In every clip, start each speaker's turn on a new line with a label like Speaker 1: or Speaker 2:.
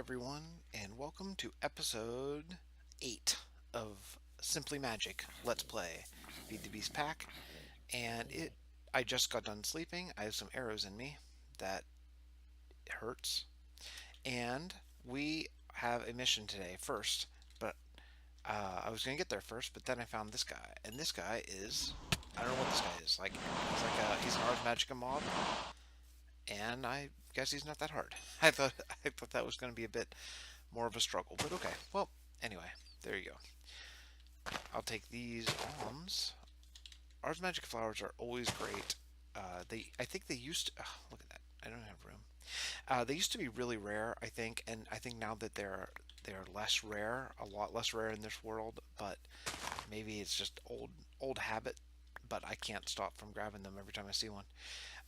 Speaker 1: everyone, and welcome to episode 8 of Simply Magic Let's Play Feed the Beast Pack. I just got done sleeping. I have some arrows in me that hurts, and we have a mission today first. But I was gonna get there first, but then I found this guy, and this guy is I don't know what this guy is. He's an Ars Magica mob, and I guess he's not that hard. I thought that was going to be a bit more of a struggle, but okay. Well, anyway, there you go. I'll take these alms. Ars Magic flowers are always great. I think they used to. Oh, look at that. I don't have room. They used to be really rare, I think, and I think now that they're less rare, a lot less rare in this world. But maybe it's just old habit. But I can't stop from grabbing them every time I see one.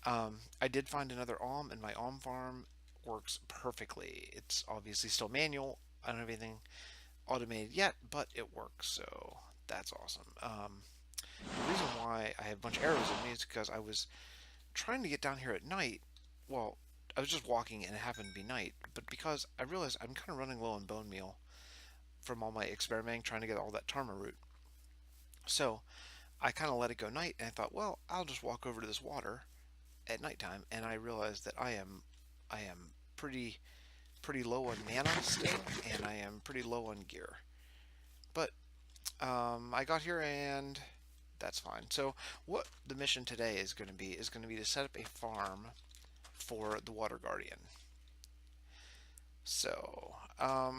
Speaker 1: I did find another alm, and my alm farm works perfectly. It's obviously still manual. I don't have anything automated yet, but it works, so that's awesome. The reason why I have a bunch of arrows in me is because I was trying to get down here at night. Well, I was just walking and it happened to be night, but because I realized I'm kind of running low on bone meal from all my experimenting trying to get all that tarma root. So I kind of let it go night, and I thought, well, I'll just walk over to this water at nighttime, and I realized that I am pretty low on mana still, and I am pretty low on gear. But I got here, and that's fine. So what the mission today is going to be to set up a farm for the Water Guardian. So I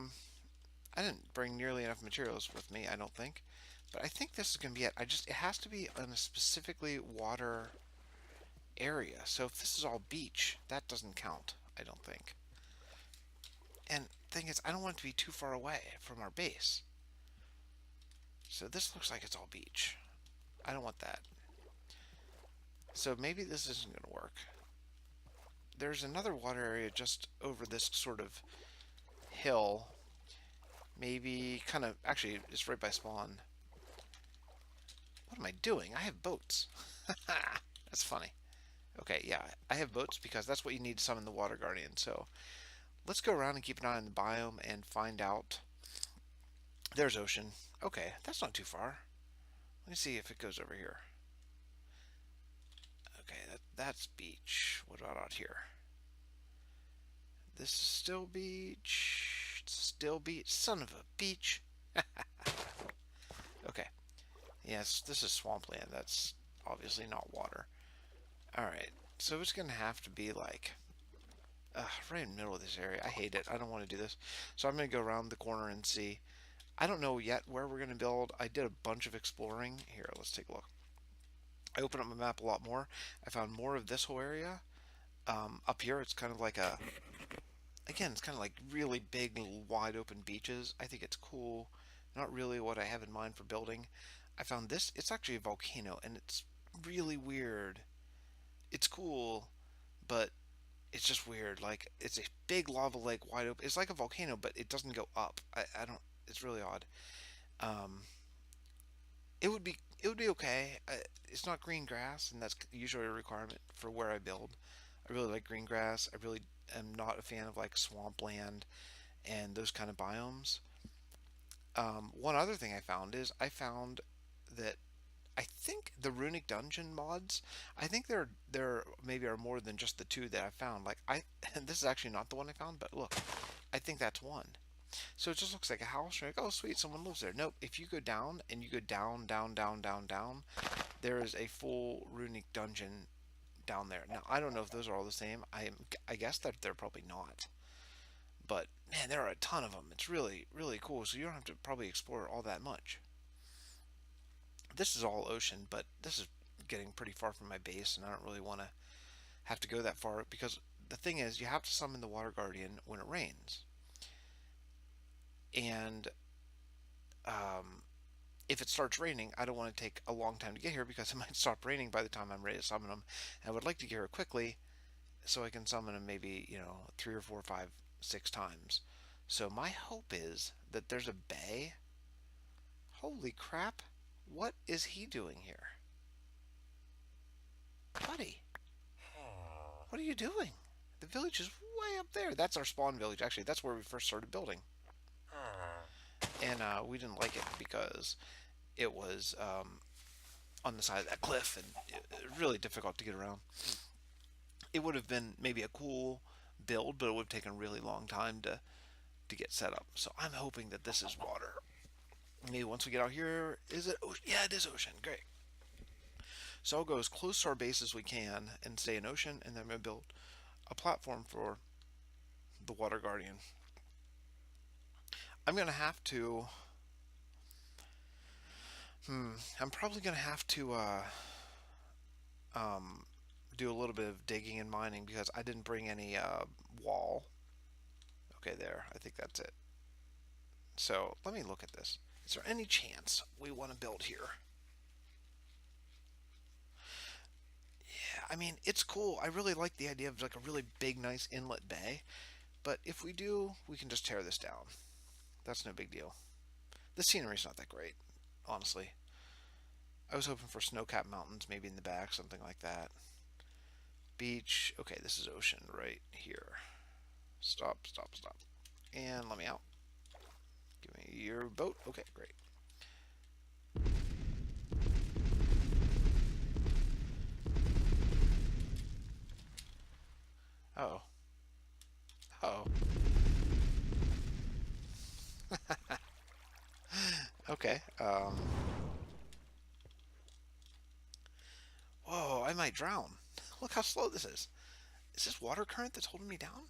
Speaker 1: didn't bring nearly enough materials with me, I don't think, but I think this is going to be it. It has to be in a specifically water area. So if this is all beach, that doesn't count, I don't think. And the thing is, I don't want it to be too far away from our base. So this looks like it's all beach. I don't want that. So maybe this isn't going to work. There's another water area just over this sort of hill. Maybe kind of, actually, it's right by spawn. What am I doing? I have boats. That's funny. Okay, yeah, I have boats because that's what you need to summon the Water Guardian. So let's go around and keep an eye on the biome and find out. There's ocean. Okay, that's not too far. Let me see if it goes over here. Okay, that's beach. What about out here? This is still beach. Still beach. Son of a beach. Okay. Yes, this is swampland. That's obviously not water. Alright, so it's going to have to be like right in the middle of this area. I hate it. I don't want to do this. So I'm going to go around the corner and see. I don't know yet where we're going to build. I did a bunch of exploring. Here, let's take a look. I opened up my map a lot more. I found more of this whole area. Up here, it's kind of like again, it's kind of like really big, wide open beaches. I think it's cool. Not really what I have in mind for building. I found this. It's actually a volcano, and it's really weird. It's cool, but it's just weird. Like, it's a big lava lake, wide open. It's like a volcano, but it doesn't go up. I don't. It's really odd. Um, it would be okay. It's not green grass, and that's usually a requirement for where I build. I really like green grass. I really am not a fan of like swampland and those kind of biomes. One other thing I found that I think the Runic dungeon mods, I think there maybe are more than just the two that I found. Like and this is actually not the one I found, but look, I think that's one. So it just looks like a house. You're like, oh sweet, someone lives there. Nope. If you go down and you go down, down, down, down, down, there is a full Runic dungeon down there. Now I don't know if those are all the same. I guess that they're probably not. But man, there are a ton of them. It's really really cool. So you don't have to probably explore all that much. This is all ocean, but this is getting pretty far from my base, and I don't really want to have to go that far because the thing is, you have to summon the Water Guardian when it rains. And if it starts raining, I don't want to take a long time to get here because it might stop raining by the time I'm ready to summon them. And I would like to get here quickly so I can summon them maybe, 3 or 4, 5, 6 times. So my hope is that there's a bay. Holy crap. What is he doing here? Buddy, what are you doing? The village is way up there. That's our spawn village. Actually, that's where we first started building. And we didn't like it because it was on the side of that cliff and really difficult to get around. It would have been maybe a cool build, but it would have taken a really long time to get set up. So I'm hoping that this is water. Maybe once we get out here, is it ocean? Yeah, it is ocean. Great. So I'll go as close to our base as we can and stay in ocean, and then I'm going to build a platform for the Water Guardian. I'm going to have to. I'm probably going to have to um, do a little bit of digging and mining because I didn't bring any wall. Okay, there. I think that's it. So let me look at this. Is there any chance we want to build here? Yeah, I mean, it's cool. I really like the idea of like a really big, nice inlet bay. But if we do, we can just tear this down. That's no big deal. The scenery's not that great, honestly. I was hoping for snow-capped mountains, maybe in the back, something like that. Beach. Okay, this is ocean right here. Stop, stop, stop. And let me out. Give me your boat. Okay, great. Uh-oh. Uh-oh. Okay. Whoa, I might drown. Look how slow this is. Is this water current that's holding me down?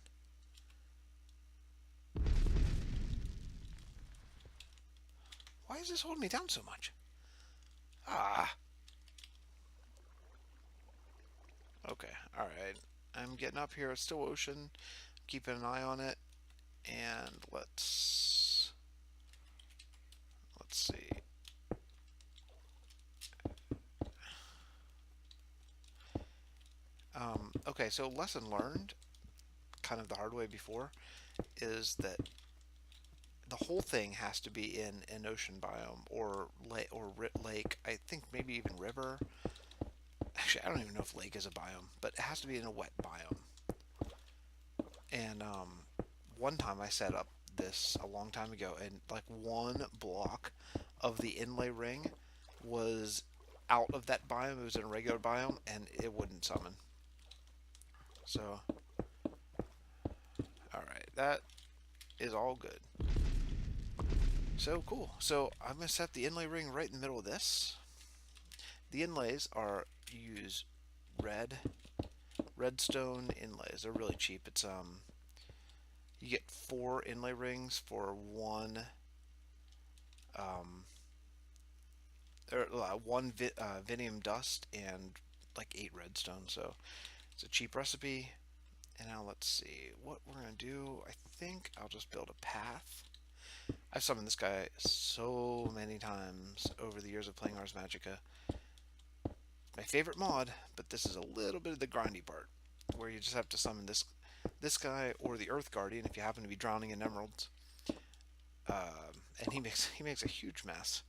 Speaker 1: Why is this holding me down so much? Ah. Okay, alright. I'm getting up here. It's still ocean. Keeping an eye on it. And let's see. Okay, so lesson learned, kind of the hard way before, is that the whole thing has to be in an ocean biome or lake. I think maybe even river. Actually, I don't even know if lake is a biome, but it has to be in a wet biome. And one time I set up this a long time ago, and like one block of the inlay ring was out of that biome. It was in a regular biome, and it wouldn't summon. So, all right, that is all good. So cool. So I'm gonna set the inlay ring right in the middle of this. The inlays are use redstone inlays. They're really cheap. It's you get 4 inlay rings for one or Vinium dust and like 8 redstone. So it's a cheap recipe. And now let's see what we're gonna do. I think I'll just build a path. I've summoned this guy so many times over the years of playing Ars Magica. My favorite mod, but this is a little bit of the grindy part, where you just have to summon this guy or the Earth Guardian if you happen to be drowning in emeralds, and he makes a huge mess.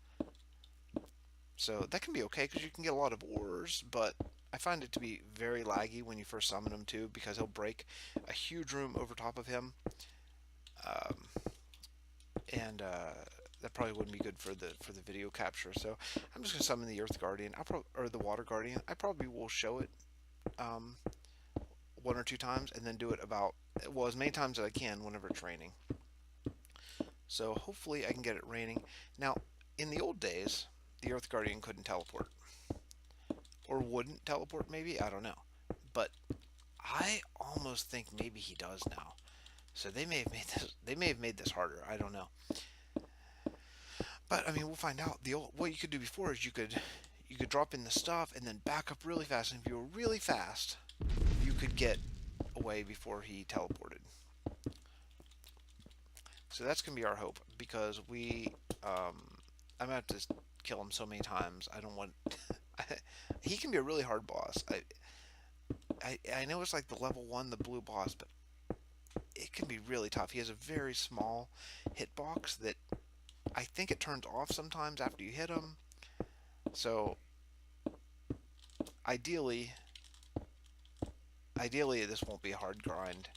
Speaker 1: So that can be okay because you can get a lot of ores, but I find it to be very laggy when you first summon him too, because he'll break a huge room over top of him, um, and that probably wouldn't be good for the video capture. So I'm just gonna summon the Earth Guardian, or the Water Guardian. I probably will show it 1 or 2 times, and then do it about as many times as I can whenever it's raining. So hopefully I can get it raining. Now, in the old days, the Earth Guardian couldn't teleport, or wouldn't teleport. Maybe, I don't know, but I almost think maybe he does now. So they may have made this. They may have made this harder. I don't know. But I mean, we'll find out. What you could do before is you could drop in the stuff and then back up really fast. And if you were really fast, you could get away before he teleported. So that's gonna be our hope, because I'm gonna have to kill him so many times. I don't want. He can be a really hard boss. I know it's like the level 1, the blue boss, but it can be really tough. He has a very small hitbox that I think it turns off sometimes after you hit him. So ideally, ideally this won't be a hard grind,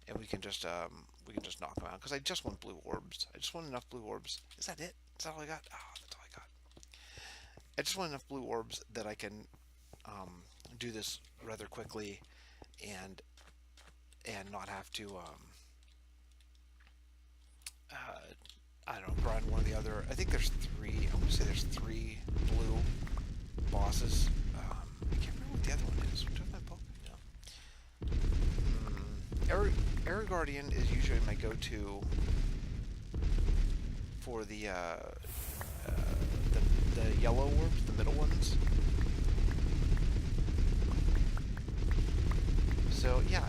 Speaker 1: and we can just knock them out. Because I just want blue orbs. I just want enough blue orbs. Is that it? Is that all I got? Oh, that's all I got. I just want enough blue orbs that I can do this rather quickly, and not have to I don't know, grind one or the other. I think there's three. I want to say there's three blue bosses. I can't remember what the other one is. Do I have my book? No. Air Guardian is usually my go-to for the yellow orbs, the middle ones. So yeah,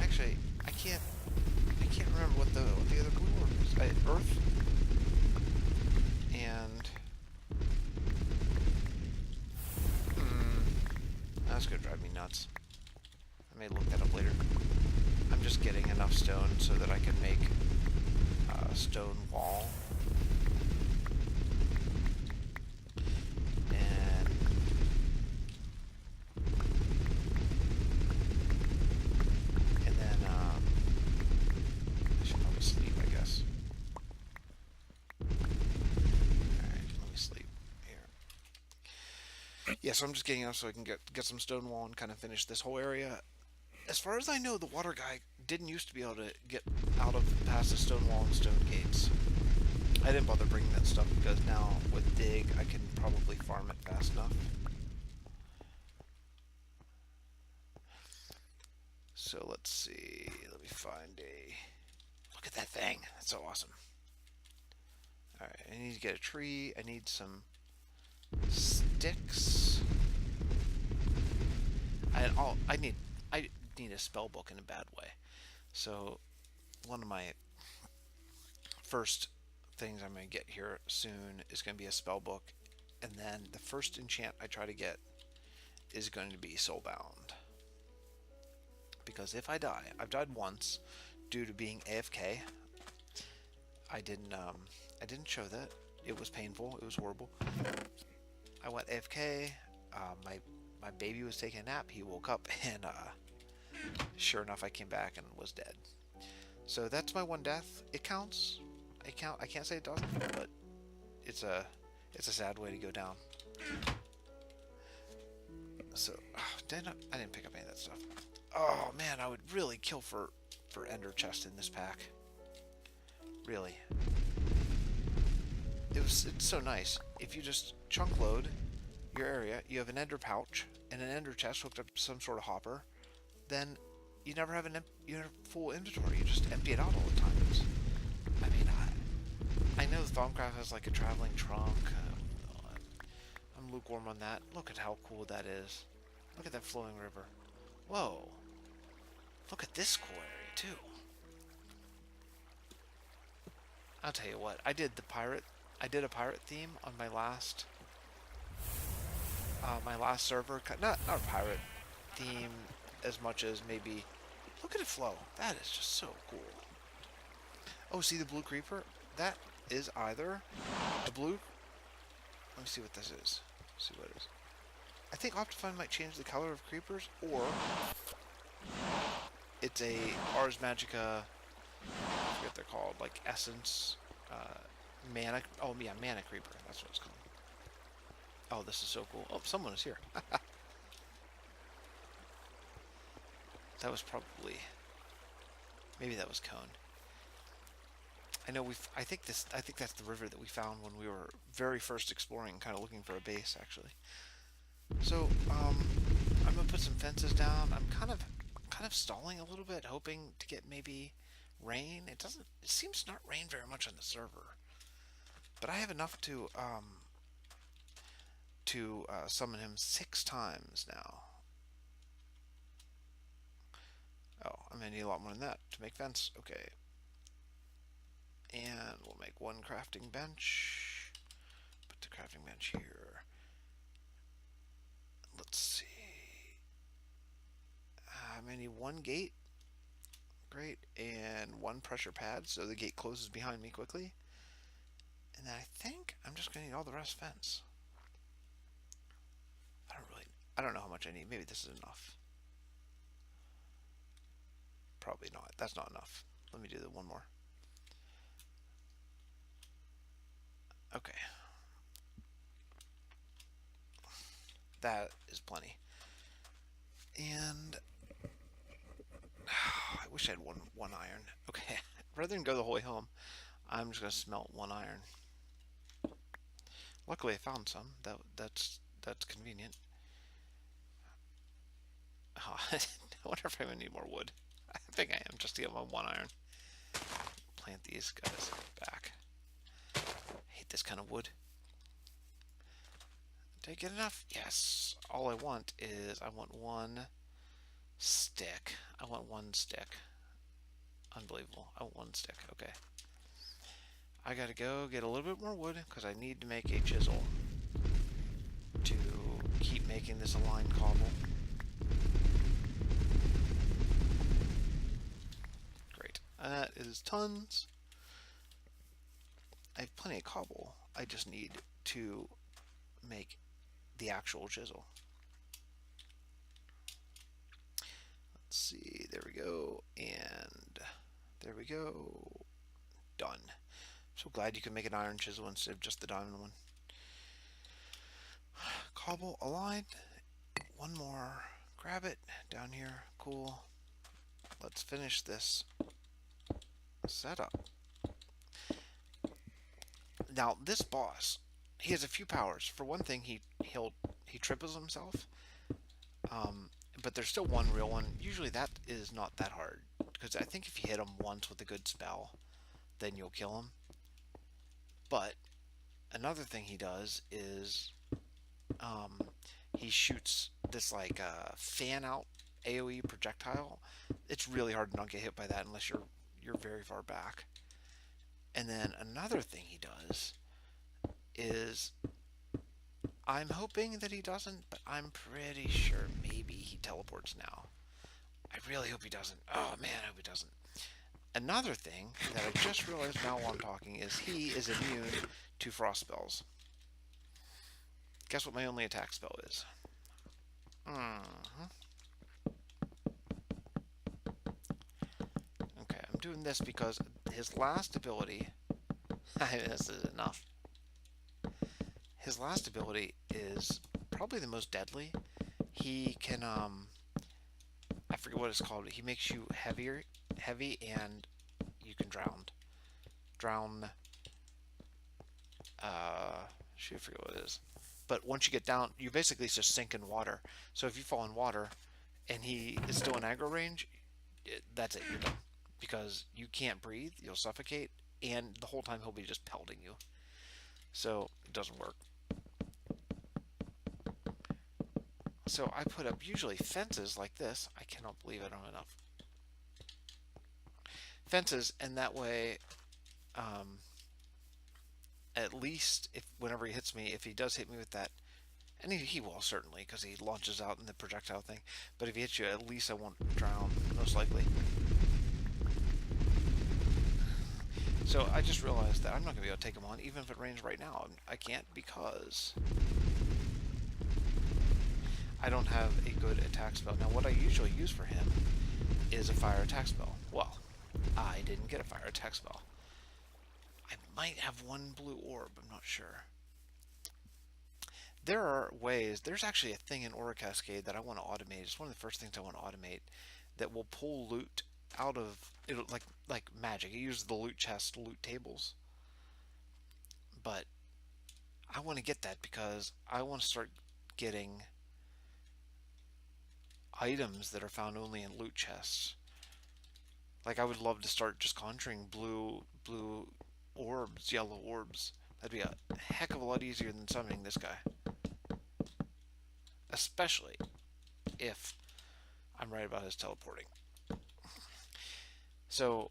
Speaker 1: actually I can't remember what the other blue orb is. Earth and that's gonna drive me nuts. I may look that up later. I'm just getting enough stone so that I can make a stone wall. And then I should probably sleep, I guess. Alright, let me sleep here. Yeah, so I'm just getting enough so I can get some stone wall and kind of finish this whole area. As far as I know, the water guy didn't used to be able to get out of past the stone wall and stone gates. I didn't bother bringing that stuff because now with dig I can probably farm it fast enough. So let's see, let me find a... Look at that thing, that's so awesome. Alright, I need to get a tree, I need some sticks. I need a spell book in a bad way. So one of my first things I'm going to get here soon is going to be a spell book, and then the first enchant I try to get is going to be Soulbound. Because if I die, I've died once due to being AFK. I didn't show that. It was painful. It was horrible. I went AFK. My baby was taking a nap. He woke up, and sure enough, I came back and was dead. So that's my one death. It counts. I can't say it doesn't, but it's a sad way to go down. So I didn't pick up any of that stuff. Oh man, I would really kill for Ender chest in this pack. Really. It's so nice. If you just chunk load your area, you have an Ender pouch and an Ender chest hooked up to some sort of hopper, then you never have full inventory. You just empty it out all the time. I mean, I know the Thaumcraft has like a traveling trunk. I'm lukewarm on that. Look at how cool that is. Look at that flowing river. Whoa. Look at this cool area too. I'll tell you what, I did a pirate theme on my last server. Not a pirate theme as much as maybe, look at it flow. That is just so cool. Oh, see the blue creeper? That is either a blue, let me see what this is. See what it is. I think Optifine might change the color of creepers, or it's a Ars Magica, I forget what they're called, like Essence, Mana, oh yeah, Mana Creeper, that's what it's called. Oh, this is so cool. Oh, someone is here. That was probably, maybe that was Cone. I know I think that's the river that we found when we were very first exploring, kind of looking for a base, actually. So, I'm gonna put some fences down. I'm kind of stalling a little bit, hoping to get maybe rain. It seems to not rain very much on the server, but I have enough to summon him 6 times now. Oh, I'm gonna need a lot more than that to make fence. Okay. And we'll make one crafting bench. Put the crafting bench here. Let's see. I'm gonna need 1 gate. Great. And 1 pressure pad so the gate closes behind me quickly. And then I think I'm just gonna need all the rest fence. I don't know how much I need. Maybe this is enough. Probably not. That's not enough. Let me do one more. Okay. That is plenty. And I wish I had one iron. Okay. Rather than go the whole way home, I'm just going to smelt one iron. Luckily, I found some. That's convenient. Oh, I wonder if I'm going to need more wood. I think I am, just to get my one iron. Plant these guys back. I hate this kind of wood. Did I get enough? Yes. All I want is, I want one stick. I want one stick. Unbelievable. I want one stick. Okay. I gotta go get a little bit more wood because I need to make a chisel to keep making this aligned cobble. Great. That is tons. I have plenty of cobble. I just need to make the actual chisel. Let's see. There we go. And there we go. Done. So glad you can make an iron chisel instead of just the diamond one. Cobble aligned. One more. Grab it down here. Cool. Let's finish this setup. Now this boss, he has a few powers. For one thing, he triples himself. But there's still one real one. Usually that is not that hard, because I think if you hit him once with a good spell, then you'll kill him. But another thing he does is he shoots this like fan out AoE projectile. It's really hard to not get hit by that unless you're very far back. And then another thing he does is, I'm hoping that he doesn't, but I'm pretty sure maybe he teleports now. I really hope he doesn't. Oh man, I hope he doesn't. Another thing that I just realized now while I'm talking is he is immune to frost spells. Guess what my only attack spell is? Okay, I'm doing this because his last ability... this is enough. His last ability is probably the most deadly. He can, I forget what it's called. He makes you heavy, and you can drown. Shoot, I forget what it is. But once you get down, you basically just sink in water. So if you fall in water, and he is still in aggro range, that's it, you're done. Because you can't breathe, you'll suffocate, and the whole time he'll be just pelting you. So it doesn't work. So I put up usually fences like this. I cannot believe I don't have enough fences, and that way, at least if whenever he hits me, if he does hit me with that, and he will certainly, because he launches out in the projectile thing. But if he hits you, at least I won't drown, most likely. So I just realized that I'm not going to be able to take him on, even if it rains right now. I can't, because I don't have a good attack spell. Now, what I usually use for him is a fire attack spell. Well, I didn't get a fire attack spell. I might have one blue orb, I'm not sure. There are ways. There's actually a thing in Aura Cascade that I want to automate. It's one of the first things I want to automate that will pull loot out of it, like magic. It uses the loot chest, loot tables. But I want to get that because I want to start getting items that are found only in loot chests. Like, I would love to start just conjuring blue orbs, yellow orbs. That'd be a heck of a lot easier than summoning this guy. Especially if I'm right about his teleporting. So,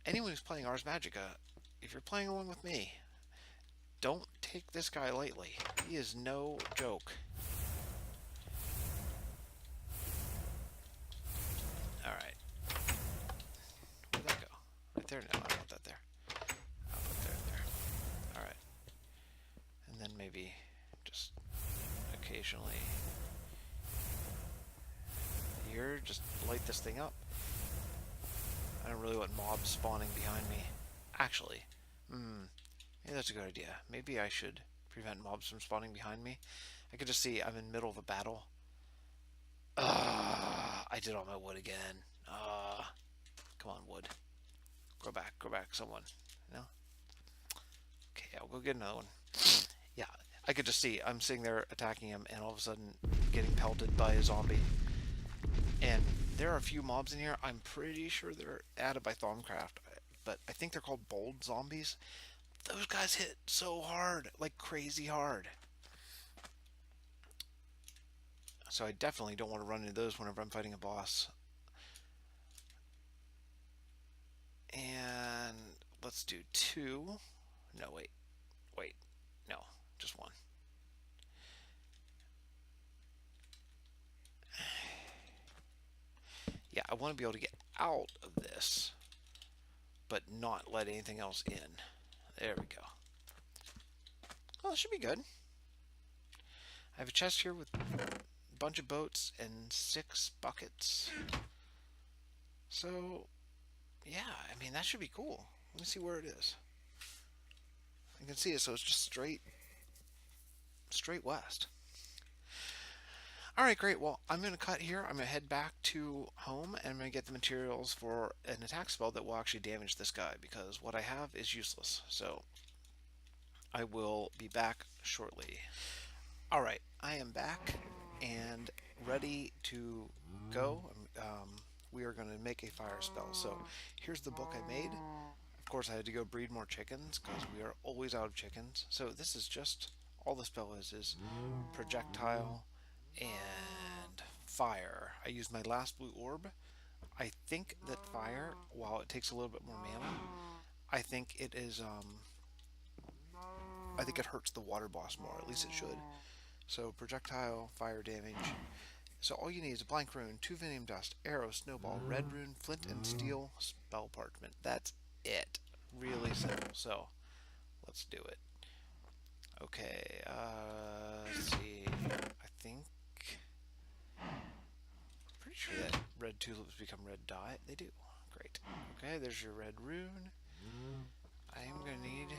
Speaker 1: anyone who's playing Ars Magica, if you're playing along with me, don't take this guy lightly. He is no joke. Alright. Where'd that go? Right there? No, I don't want that there. I'll put that there. Alright. And then maybe just occasionally here, just light this thing up. I don't really want mobs spawning behind me. Actually, maybe that's a good idea. Maybe I should prevent mobs from spawning behind me. I could just see I'm in the middle of a battle. I did all my wood again. Come on, wood. Grow back, someone. No? Okay, I'll go get another one. Yeah, I could just see I'm sitting there attacking him and all of a sudden getting pelted by a zombie. And there are a few mobs in here. I'm pretty sure they're added by Thaumcraft, but I think they're called bold zombies. Those guys hit so hard, like crazy hard. So I definitely don't want to run into those whenever I'm fighting a boss. And let's do 2. No, wait. No, just 1. Yeah, I want to be able to get out of this, but not let anything else in. There we go. Well, it should be good. I have a chest here with a bunch of boats and 6 buckets. So, yeah, I mean, that should be cool. Let me see where it is. I can see it, so it's just straight west. Alright, great. Well, I'm going to cut here. I'm going to head back to home, and I'm going to get the materials for an attack spell that will actually damage this guy, because what I have is useless. So, I will be back shortly. Alright, I am back and ready to go. We are going to make a fire spell. So, here's the book I made. Of course, I had to go breed more chickens, because we are always out of chickens. So, this is just, all the spell is projectile and fire. I used my last blue orb. I think that fire, while it takes a little bit more mana, I think it is, I think it hurts the water boss more. At least it should. So projectile, fire damage. So all you need is a blank rune, 2 venom dust, arrow, snowball, red rune, flint and steel, spell parchment. That's it. Really simple. So let's do it. Okay, let's see. I think, pretty sure that red tulips become red dye. They do. Great. Okay, there's your red rune. I am gonna need.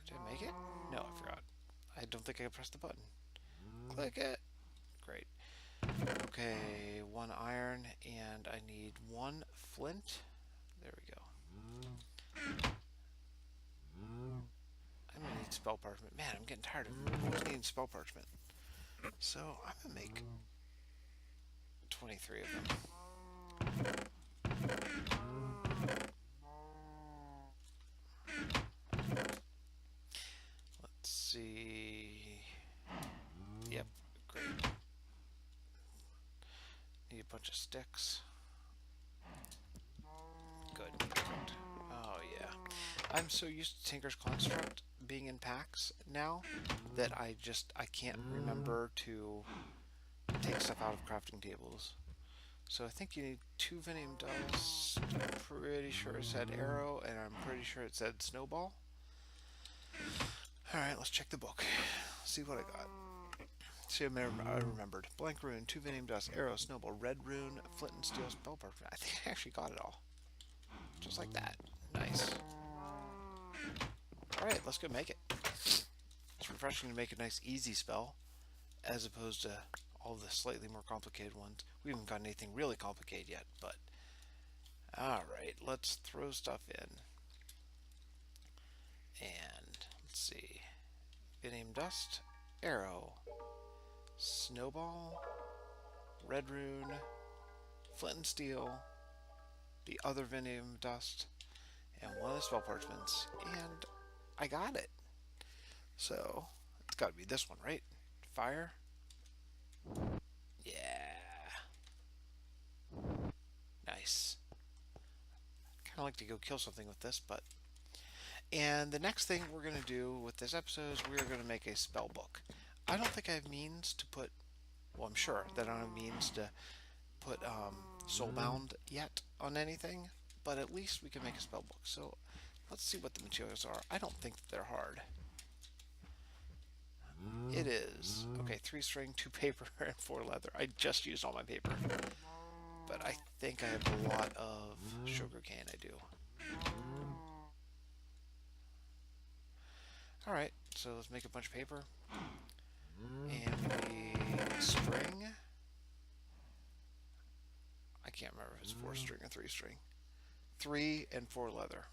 Speaker 1: Did I make it? No, I forgot. I don't think I pressed the button. Click it. Great. Okay, 1 iron, and I need 1 flint. There we go. I'm gonna need spell parchment. Man, I'm getting tired of always needing spell parchment. So I'm gonna make 23 of them. Let's see. Yep, great. Need a bunch of sticks. Good, perfect. Oh yeah. I'm so used to Tinker's Construct being in packs now that I can't remember to take stuff out of crafting tables. So I think you need 2 venom dust. I'm pretty sure it said arrow, and I'm pretty sure it said snowball. Alright, let's check the book. See what I got. See, I remembered. Blank rune, 2 venom dust, arrow, snowball, red rune, flint and steel, spell parchment. I think I actually got it all. Just like that. Nice. Alright, let's go make it. It's refreshing to make a nice easy spell, as opposed to all the slightly more complicated ones. We haven't got anything really complicated yet, but alright, let's throw stuff in. And let's see. Venom dust, arrow, snowball, red rune, flint and steel, the other venom dust, and 1 of the spell parchments, and I got it. So it's got to be this one, right? Fire. Yeah. Nice. Kind of like to go kill something with this, but. And the next thing we're going to do with this episode is we're going to make a spell book. I don't think I have means to put. Well, I'm sure that I don't have means to put Soulbound yet on anything, but at least we can make a spell book. So let's see what the materials are. I don't think that they're hard. It is. Okay, 3 string, 2 paper, and 4 leather. I just used all my paper. but I think I have a lot of sugarcane. I do. All right, so let's make a bunch of paper, and we string. I can't remember if it's 4 string or 3 string. 3 and 4 leather.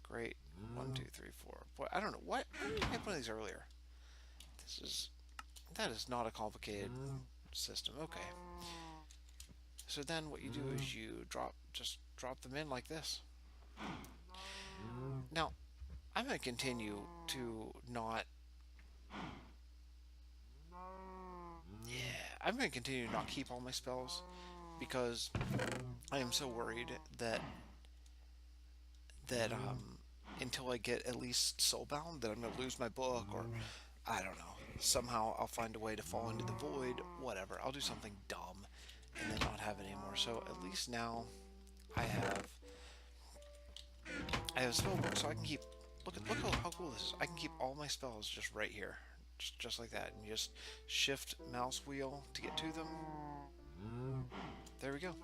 Speaker 1: Great. 1, 2, 3, 4. Boy, I don't know what. Why didn't I have one of these earlier? This is that is not a complicated system. Okay. So then what you do is you just drop them in like this. Now I'm going to continue to not. Yeah, I'm going to continue to not keep all my spells because I am so worried that until I get at least soulbound that I'm going to lose my book, or I don't know. Somehow I'll find a way to fall into the void. Whatever. I'll do something dumb and then not have it anymore. So at least now I have a spell book, so I can keep. Look how cool this is. I can keep all my spells just right here, just like that, and you just shift mouse wheel to get to them. There we go.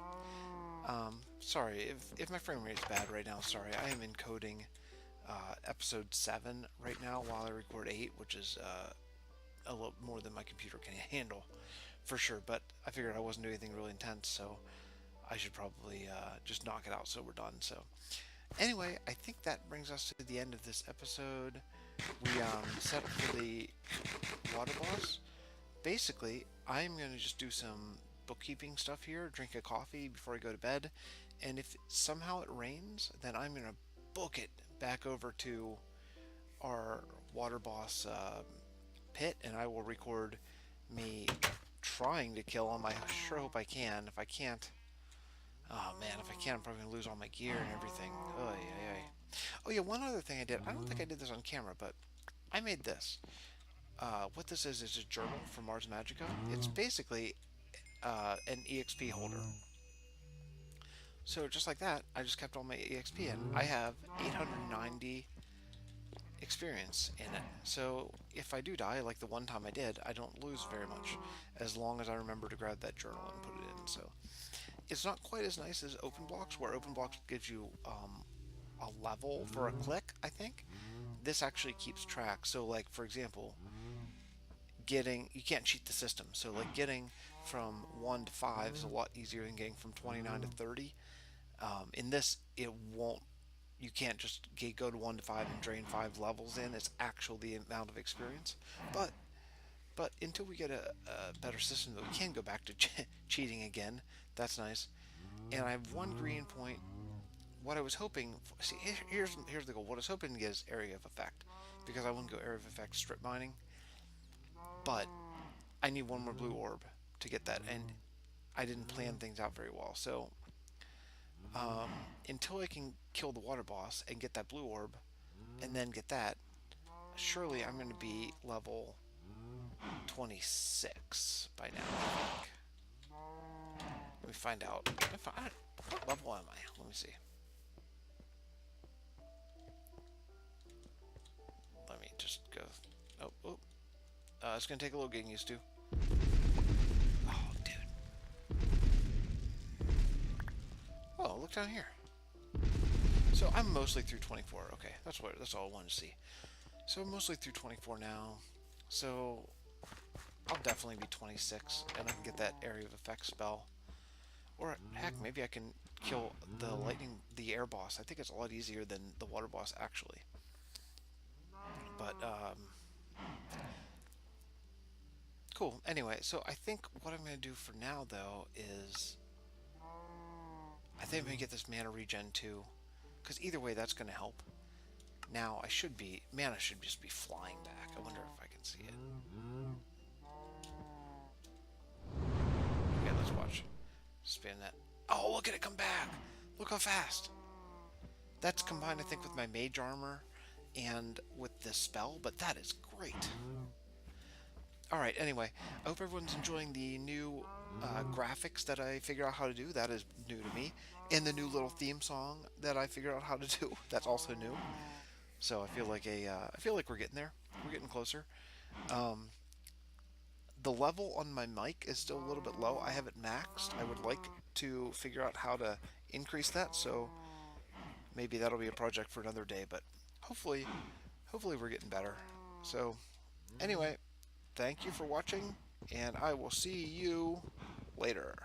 Speaker 1: Sorry if my frame rate is bad right now. Sorry, I am encoding episode 7 right now while I record 8, which is a little more than my computer can handle, for sure. But I figured I wasn't doing anything really intense, so I should probably just knock it out so we're done. So anyway, I think that brings us to the end of this episode. We set up for the water boss. Basically, I'm going to just do some bookkeeping stuff here, drink a coffee before I go to bed, and if somehow it rains, then I'm going to book it back over to our water boss pit, and I will record me trying to kill him. I sure hope I can. If I can't, oh man, if I can't, I'm probably going to lose all my gear and everything. Oh yeah. Oh yeah, one other thing I did. I don't think I did this on camera, but I made this. What this is a journal from Mars Magica. It's basically an EXP holder. So just like that, I just kept all my EXP in. I have 890 experience in it. So if I do die, like the one time I did, I don't lose very much, as long as I remember to grab that journal and put it in. So it's not quite as nice as Open Blocks, where Open Blocks gives you a level for a click, I think. This actually keeps track. So like, for example, you can't cheat the system. So like getting from 1 to 5 is a lot easier than getting from 29 to 30. In this, it won't. You can't just go to 1 to 5 and drain 5 levels in. It's actually the amount of experience. But until we get a better system that we can go back to cheating again, that's nice. And I have 1 green point. What I was hoping for, see, here's the goal. What I was hoping to get is area of effect, because I wouldn't go area of effect strip mining. But I need 1 more blue orb to get that, and I didn't plan things out very well. So until I can kill the water boss and get that blue orb, and then get that, surely I'm going to be level 26 by now, I think. Let me find out. What level am I? Let me see. Let me just go. Oh. It's going to take a little getting used to. Oh, dude. Oh, look down here. So I'm mostly through 24. Okay, that's all I wanted to see. So I'm mostly through 24 now. So I'll definitely be 26, and I can get that area of effect spell. Or heck, maybe I can kill the air boss. I think it's a lot easier than the water boss, actually. But cool. Anyway, so I think what I'm going to do for now, though, is I think I'm going to get this mana regen too, because either way, that's going to help. Now mana should just be flying back. I wonder if I can see it. Okay, let's watch. Spin that. Oh, look at it come back! Look how fast! That's combined, I think, with my mage armor and with this spell, but that is great. Alright, anyway, I hope everyone's enjoying the new graphics that I figured out how to do. That is new to me. And the new little theme song that I figured out how to do. That's also new. So I feel like we're getting there. We're getting closer. The level on my mic is still a little bit low. I have it maxed. I would like to figure out how to increase that, so maybe that'll be a project for another day, but hopefully hopefully we're getting better. So, anyway, thank you for watching, and I will see you later.